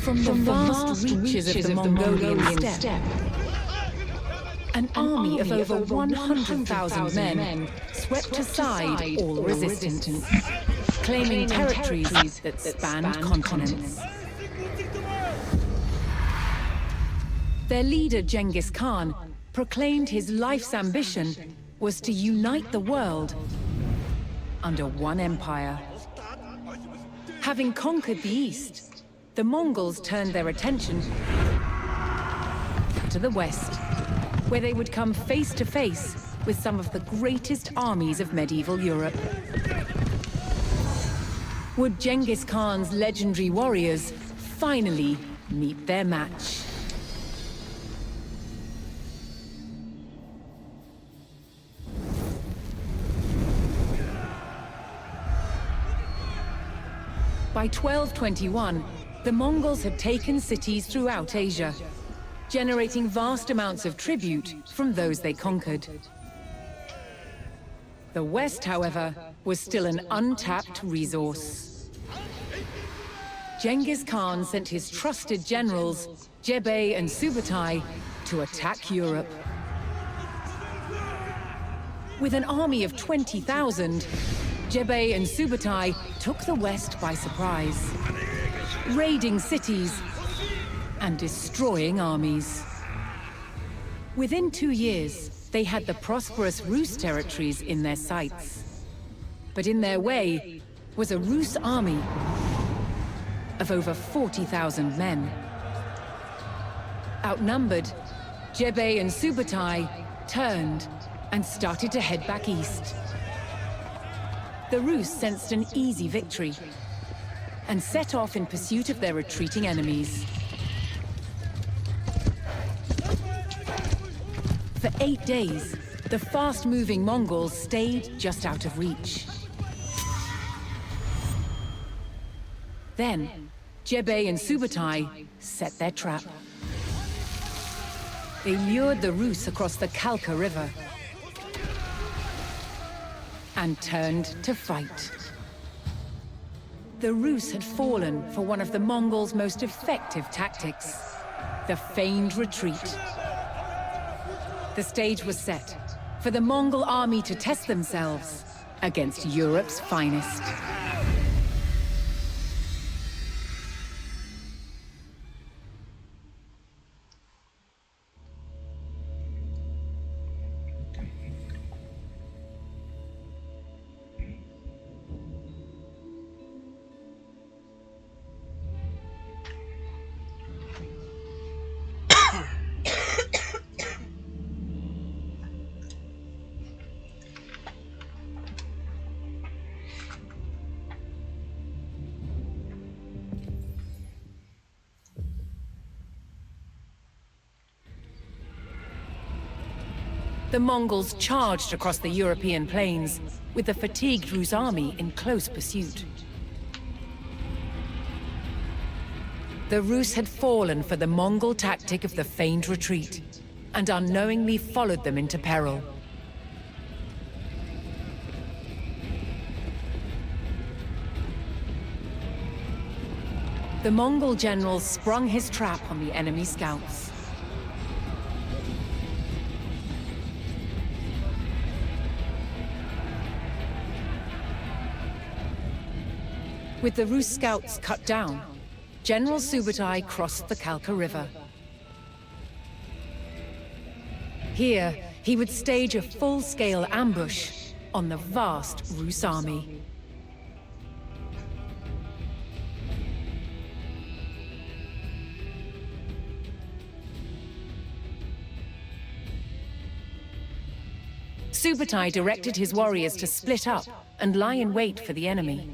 From the vast reaches of the Mongolian steppe, an army of over 100,000 men swept aside all resistance, claiming territories that spanned continents. Their leader, Genghis Khan, proclaimed his life's ambition was to unite the world under one empire. Having conquered the East, the Mongols turned their attention to the West, where they would come face to face with some of the greatest armies of medieval Europe. Would Genghis Khan's legendary warriors finally meet their match? By 1221, the Mongols had taken cities throughout Asia, generating vast amounts of tribute from those they conquered. The West, however, was still an untapped resource. Genghis Khan sent his trusted generals, Jebei and Subutai, to attack Europe. With an army of 20,000, Jebei and Subutai took the West by surprise, raiding cities and destroying armies. Within 2 years, they had the prosperous Rus territories in their sights. But in their way was a Rus army of over 40,000 men. Outnumbered, Jebei and Subutai turned and started to head back east. The Rus sensed an easy victory and set off in pursuit of their retreating enemies. For 8 days, the fast-moving Mongols stayed just out of reach. Then, Jebei and Subutai set their trap. They lured the Rus across the Kalka River and turned to fight. The Rus had fallen for one of the Mongols' most effective tactics, the feigned retreat. The stage was set for the Mongol army to test themselves against Europe's finest. The Mongols charged across the European plains, with the fatigued Rus army in close pursuit. The Rus had fallen for the Mongol tactic of the feigned retreat, and unknowingly followed them into peril. The Mongol general sprung his trap on the enemy scouts. With the Rus scouts cut down, General Subutai crossed the Kalka River. Here, he would stage a full-scale ambush on the vast Rus army. Subutai directed his warriors to split up and lie in wait for the enemy.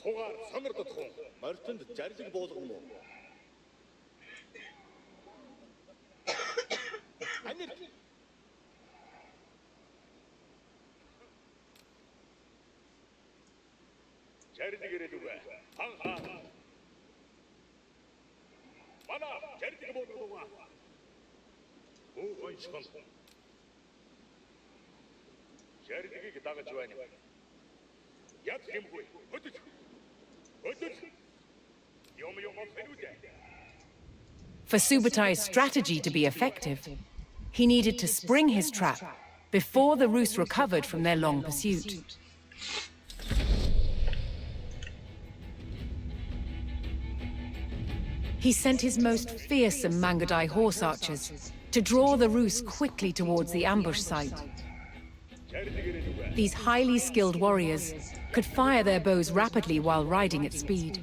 Сугаар сонирдох морьтонд зарлиг буулгах уу? Анир зарлиг ирээд үгүй. Хаа. Бана зарлиг буулгах уу? Оо гончхон. Зарлигийг дагаж байна. Яг хэмгүй. Хөдөл. For Subatai's strategy to be effective, he needed to spring his trap before the Rus recovered from their long pursuit. He sent his most fearsome Mangadai horse archers to draw the Rus quickly towards the ambush site. These highly skilled warriors could fire their bows rapidly while riding at speed.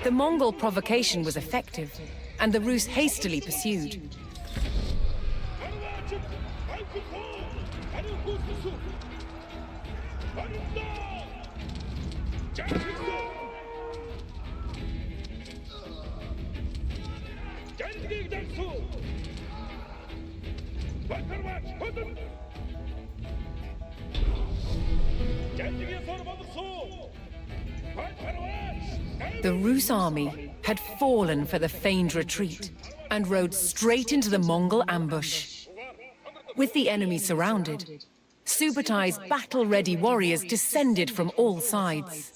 The Mongol provocation was effective, and the Rus hastily pursued. The Rus army had fallen for the feigned retreat and rode straight into the Mongol ambush. With the enemy surrounded, Subatai's battle-ready warriors descended from all sides.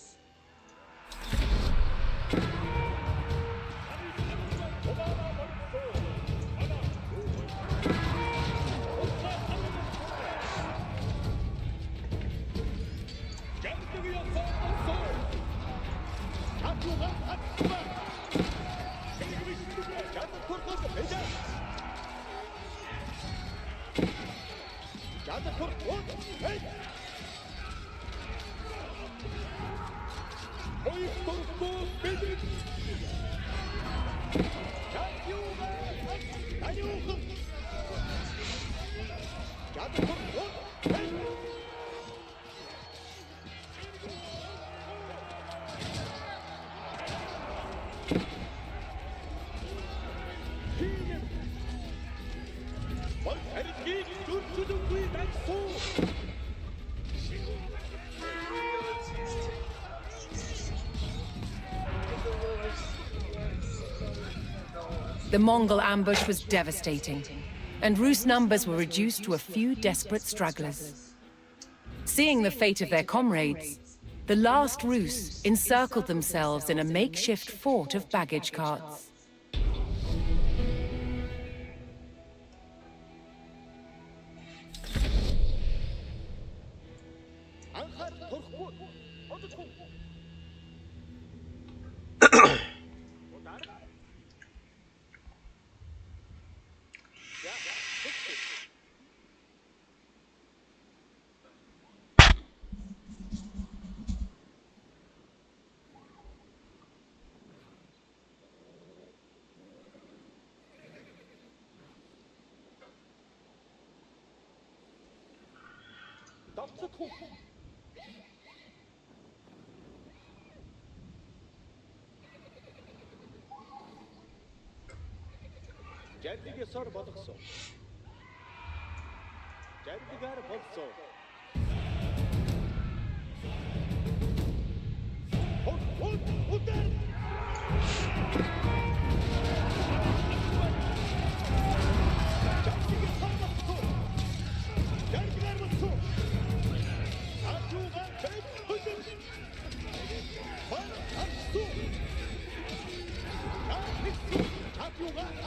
The Mongol ambush was devastating, and Rus numbers were reduced to a few desperate stragglers. Seeing the fate of their comrades, the last Rus encircled themselves in a makeshift fort of baggage carts. Жардигээ сор болгосон. Жардигаар болсон. Удар! Жардигээ сор болгосон. Жардигаар болсон. Атуга бэт удар. Бан ату.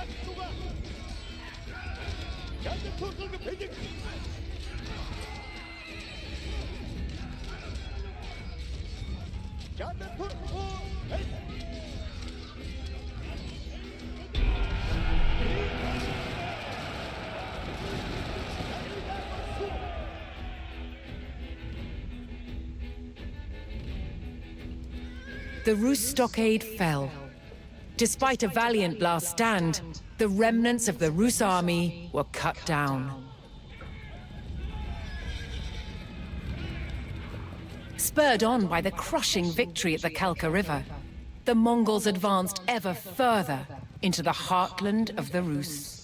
Атуга. Jáde torkolga pedik. The Rus stockade fell. Despite a valiant last stand, the remnants of the Rus army were cut down. Spurred on by the crushing victory at the Kalka River, the Mongols advanced ever further into the heartland of the Rus.